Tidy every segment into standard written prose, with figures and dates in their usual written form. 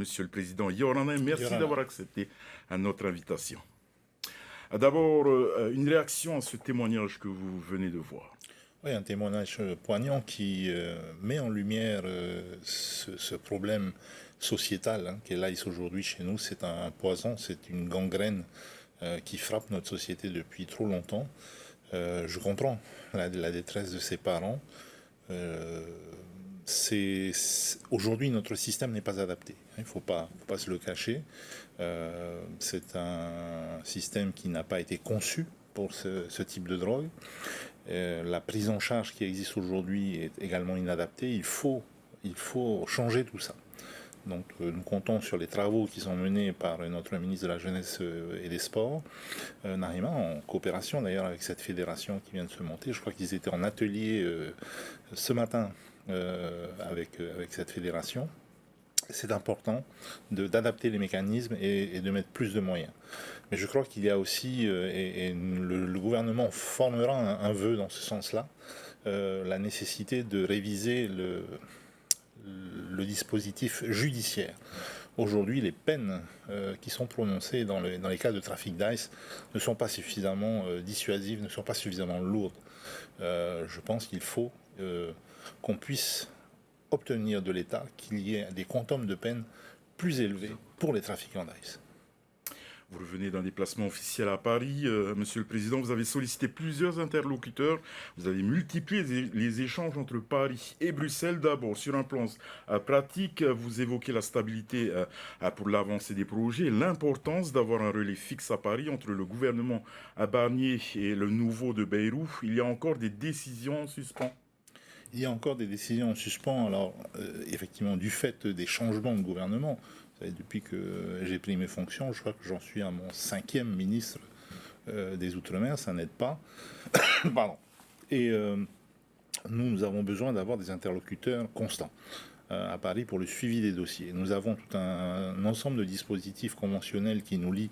Monsieur le Président Yorana, merci Yorana. d'avoir accepté notre invitation. D'abord, une réaction à ce témoignage que vous venez de voir. Oui, un témoignage poignant qui met en lumière ce problème sociétal qu'est l'AIS aujourd'hui chez nous. C'est un poison, c'est une gangrène qui frappe notre société depuis trop longtemps. Je comprends la détresse de ses parents. Aujourd'hui, notre système n'est pas adapté. Il ne faut pas se le cacher. C'est un système qui n'a pas été conçu pour ce type de drogue. La prise en charge qui existe aujourd'hui est également inadaptée. Il faut changer tout ça. Donc nous comptons sur les travaux qui sont menés par notre ministre de la Jeunesse et des Sports, Narima, en coopération d'ailleurs avec cette fédération qui vient de se monter. Je crois qu'ils étaient en atelier ce matin avec cette fédération. C'est important d'adapter les mécanismes et de mettre plus de moyens. Mais je crois qu'il y a aussi, et le gouvernement formera un vœu dans ce sens-là, la nécessité de réviser le dispositif judiciaire. Aujourd'hui, les peines qui sont prononcées dans les cas de trafic d'ice ne sont pas suffisamment dissuasives, ne sont pas suffisamment lourdes. Je pense qu'il faut qu'on puisse obtenir de l'État qu'il y ait des quantums de peine plus élevés pour les trafiquants d'ice. Vous revenez d'un déplacement officiel à Paris. Monsieur le Président, vous avez sollicité plusieurs interlocuteurs. Vous avez multiplié les échanges entre Paris et Bruxelles. D'abord, sur un plan pratique, vous évoquez la stabilité pour l'avancée des projets, l'importance d'avoir un relais fixe à Paris entre le gouvernement à Barnier et le nouveau de Bayrou. Il y a encore des décisions en suspens. Il y a encore des décisions en suspens, alors effectivement du fait des changements de gouvernement. Vous savez, depuis que j'ai pris mes fonctions, je crois que j'en suis à mon 5e ministre des Outre-mer, ça n'aide pas. Pardon. Et nous avons besoin d'avoir des interlocuteurs constants à Paris pour le suivi des dossiers. Nous avons tout un ensemble de dispositifs conventionnels qui nous lient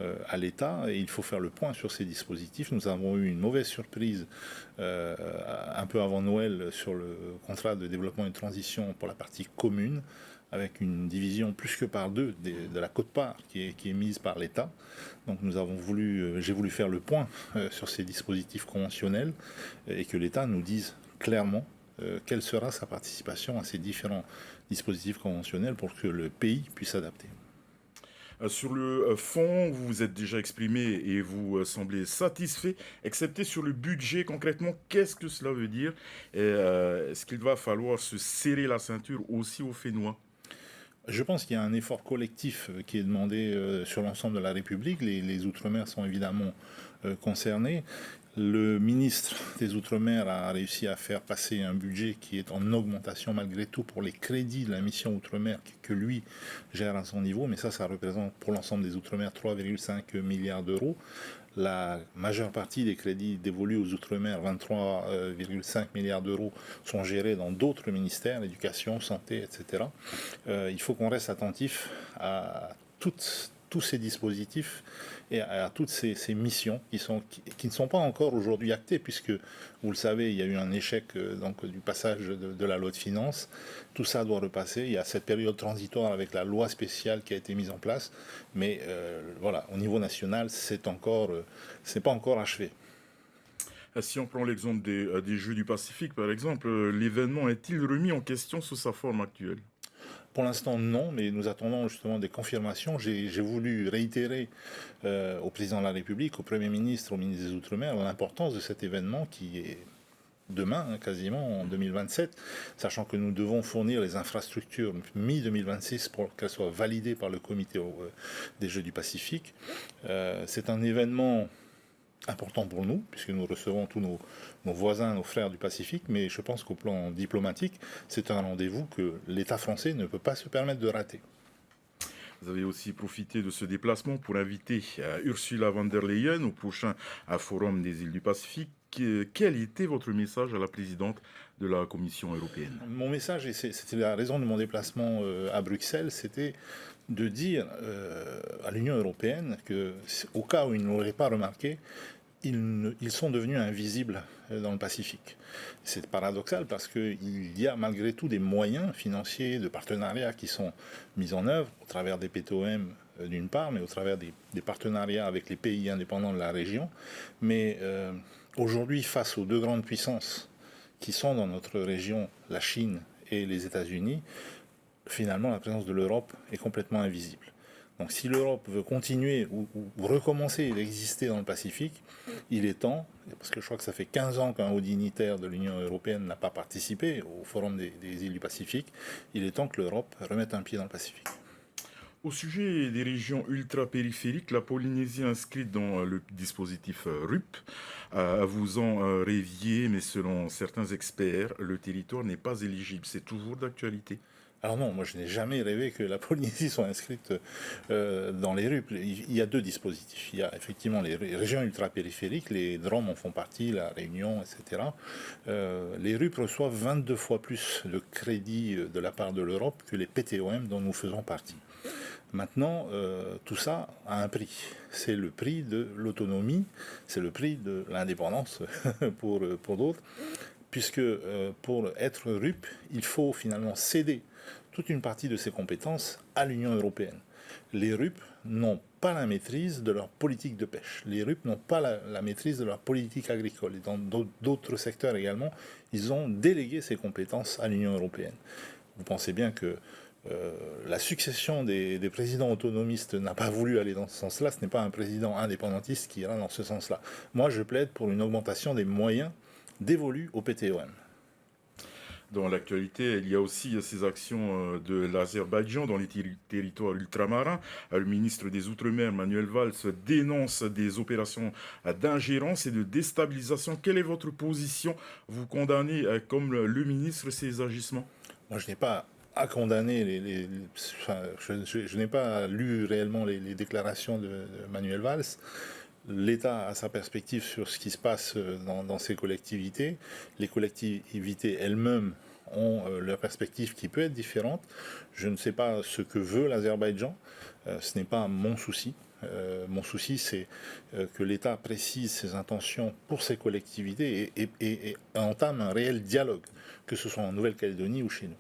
à l'État et il faut faire le point sur ces dispositifs. Nous avons eu une mauvaise surprise un peu avant Noël sur le contrat de développement et de transition pour la partie commune avec une division plus que par deux de la quote-part qui est mise par l'État. Donc j'ai voulu faire le point sur ces dispositifs conventionnels et que l'État nous dise clairement quelle sera sa participation à ces différents dispositifs conventionnels pour que le pays puisse s'adapter. Sur le fond, vous vous êtes déjà exprimé et vous semblez satisfait, excepté sur le budget. Concrètement, qu'est-ce que cela veut dire? Est-ce qu'il va falloir se serrer la ceinture aussi aux Fénois? Je pense qu'il y a un effort collectif qui est demandé sur l'ensemble de la République. Les Outre-mer sont évidemment concernés. Le ministre des Outre-mer a réussi à faire passer un budget qui est en augmentation malgré tout pour les crédits de la mission Outre-mer que lui gère à son niveau. Mais ça représente pour l'ensemble des Outre-mer 3,5 milliards d'euros. La majeure partie des crédits dévolus aux Outre-mer, 23,5 milliards d'euros, sont gérés dans d'autres ministères, éducation, santé, etc. Il faut qu'on reste attentif à tous ces dispositifs et à toutes ces missions qui ne sont pas encore aujourd'hui actées, puisque, vous le savez, il y a eu un échec du passage de la loi de finances. Tout ça doit repasser. Il y a cette période transitoire avec la loi spéciale qui a été mise en place. Mais voilà, au niveau national, c'est pas encore achevé. Si on prend l'exemple des Jeux du Pacifique, par exemple, l'événement est-il remis en question sous sa forme actuelle? Pour l'instant, non, mais nous attendons justement des confirmations. J'ai voulu réitérer au président de la République, au Premier ministre, au ministre des Outre-mer, l'importance de cet événement qui est demain, quasiment en 2027, sachant que nous devons fournir les infrastructures mi-2026 pour qu'elles soient validées par le comité des Jeux du Pacifique. C'est un événement important pour nous, puisque nous recevons tous nos voisins, nos frères du Pacifique, mais je pense qu'au plan diplomatique, c'est un rendez-vous que l'État français ne peut pas se permettre de rater. Vous avez aussi profité de ce déplacement pour inviter Ursula von der Leyen au prochain Forum des îles du Pacifique. Quel était votre message à la présidente de la Commission européenne? Mon message, et c'était la raison de mon déplacement à Bruxelles, c'était de dire à l'Union européenne que, au cas où ils ne l'auraient pas remarqué, ils sont devenus invisibles dans le Pacifique. C'est paradoxal parce qu'il y a malgré tout des moyens financiers de partenariat qui sont mis en œuvre au travers des PTOM d'une part, mais au travers des partenariats avec les pays indépendants de la région. Mais aujourd'hui, face aux deux grandes puissances qui sont dans notre région, la Chine et les États-Unis, finalement la présence de l'Europe est complètement invisible. Donc si l'Europe veut continuer ou recommencer d'exister dans le Pacifique, il est temps, parce que je crois que ça fait 15 ans qu'un haut dignitaire de l'Union européenne n'a pas participé au Forum des îles du Pacifique, il est temps que l'Europe remette un pied dans le Pacifique. Au sujet des régions ultra-périphériques, la Polynésie inscrite dans le dispositif RUP, vous en rêviez, mais selon certains experts, le territoire n'est pas éligible. C'est toujours d'actualité. Alors non, moi je n'ai jamais rêvé que la Polynésie soit inscrite dans les RUP. Il y a deux dispositifs. Il y a effectivement les régions ultra-périphériques, les DROM en font partie, la Réunion, etc. Les RUP reçoivent 22 fois plus de crédits de la part de l'Europe que les PTOM dont nous faisons partie. Maintenant, tout ça a un prix. C'est le prix de l'autonomie, c'est le prix de l'indépendance pour d'autres, puisque pour être RUP, il faut finalement céder toute une partie de ses compétences à l'Union européenne. Les RUP n'ont pas la maîtrise de leur politique de pêche. Les RUP n'ont pas la maîtrise de leur politique agricole. Et dans d'autres secteurs également, ils ont délégué ces compétences à l'Union européenne. Vous pensez bien que la succession des présidents autonomistes n'a pas voulu aller dans ce sens-là. Ce n'est pas un président indépendantiste qui ira dans ce sens-là. Moi, je plaide pour une augmentation des moyens dévolus au PTOM. Dans l'actualité, il y a aussi ces actions de l'Azerbaïdjan dans les territoires ultramarins. Le ministre des Outre-mer, Manuel Valls, dénonce des opérations d'ingérence et de déstabilisation. Quelle est votre position? Vous condamnez, comme le ministre, ces agissements? Moi, je n'ai pas à condamner je n'ai pas lu réellement les déclarations de Manuel Valls. L'État a sa perspective sur ce qui se passe dans ces collectivités. Les collectivités elles-mêmes ont leur perspective qui peut être différente. Je ne sais pas ce que veut l'Azerbaïdjan. Ce n'est pas mon souci. Mon souci, c'est que l'État précise ses intentions pour ces collectivités et entame un réel dialogue, que ce soit en Nouvelle-Calédonie ou chez nous.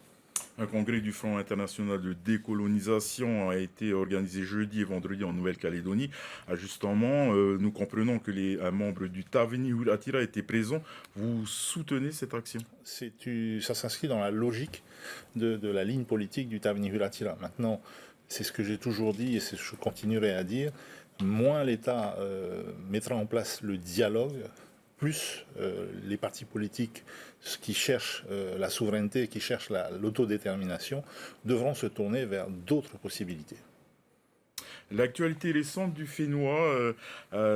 Un congrès du Front international de décolonisation a été organisé jeudi et vendredi en Nouvelle-Calédonie. Justement, nous comprenons que les membres du Taveni Hulatira étaient présents. Vous soutenez cette action? Ça s'inscrit dans la logique de la ligne politique du Taveni Hulatira. Maintenant, c'est ce que j'ai toujours dit et c'est ce que je continuerai à dire. Moins l'État mettra en place le dialogue, plus les partis politiques qui cherchent la souveraineté, qui cherchent l'autodétermination, devront se tourner vers d'autres possibilités. L'actualité récente du Fénois,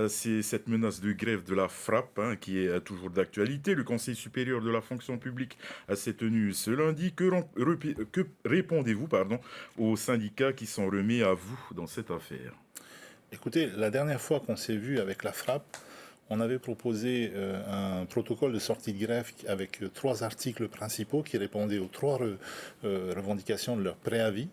c'est cette menace de grève de la frappe qui est toujours d'actualité. Le Conseil supérieur de la fonction publique s'est tenu ce lundi. Que répondez-vous aux syndicats qui sont remis à vous dans cette affaire? Écoutez, la dernière fois qu'on s'est vu avec la frappe, on avait proposé un protocole de sortie de grève avec 3 articles principaux qui répondaient aux 3 revendications de leur préavis.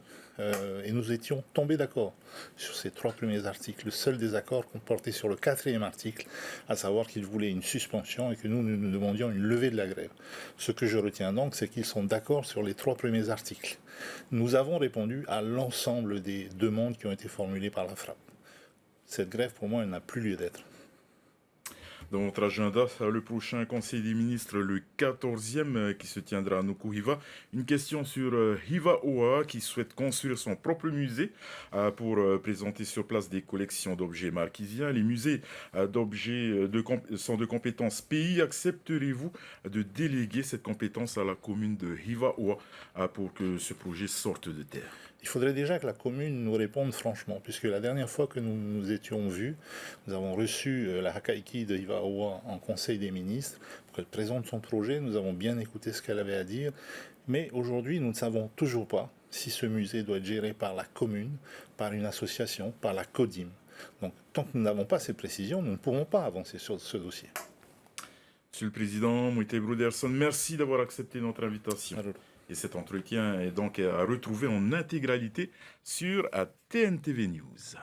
Et nous étions tombés d'accord sur ces 3 premiers articles. Le seul désaccord portait sur le 4e article, à savoir qu'ils voulaient une suspension et que nous demandions une levée de la grève. Ce que je retiens donc, c'est qu'ils sont d'accord sur les 3 premiers articles. Nous avons répondu à l'ensemble des demandes qui ont été formulées par la frappe. Cette grève, pour moi, elle n'a plus lieu d'être. Dans votre agenda, le prochain Conseil des ministres, le 14e, qui se tiendra à Nukuhiva. Une question sur Hiva-Oa, qui souhaite construire son propre musée pour présenter sur place des collections d'objets marquisiens. Les musées d'objets sont de compétences pays. Accepterez-vous de déléguer cette compétence à la commune de Hiva-Oa pour que ce projet sorte de terre? Il faudrait déjà que la commune nous réponde franchement, puisque la dernière fois que nous nous étions vus, nous avons reçu la Hakaiki de Hiva-Oa en Conseil des ministres pour qu'elle présente son projet. Nous avons bien écouté ce qu'elle avait à dire, mais aujourd'hui, nous ne savons toujours pas si ce musée doit être géré par la commune, par une association, par la CODIM. Donc, tant que nous n'avons pas ces précisions, nous ne pourrons pas avancer sur ce dossier. Monsieur le Président, Moïté Broderson, merci d'avoir accepté notre invitation. Alors, et cet entretien est donc à retrouver en intégralité sur TNTV News.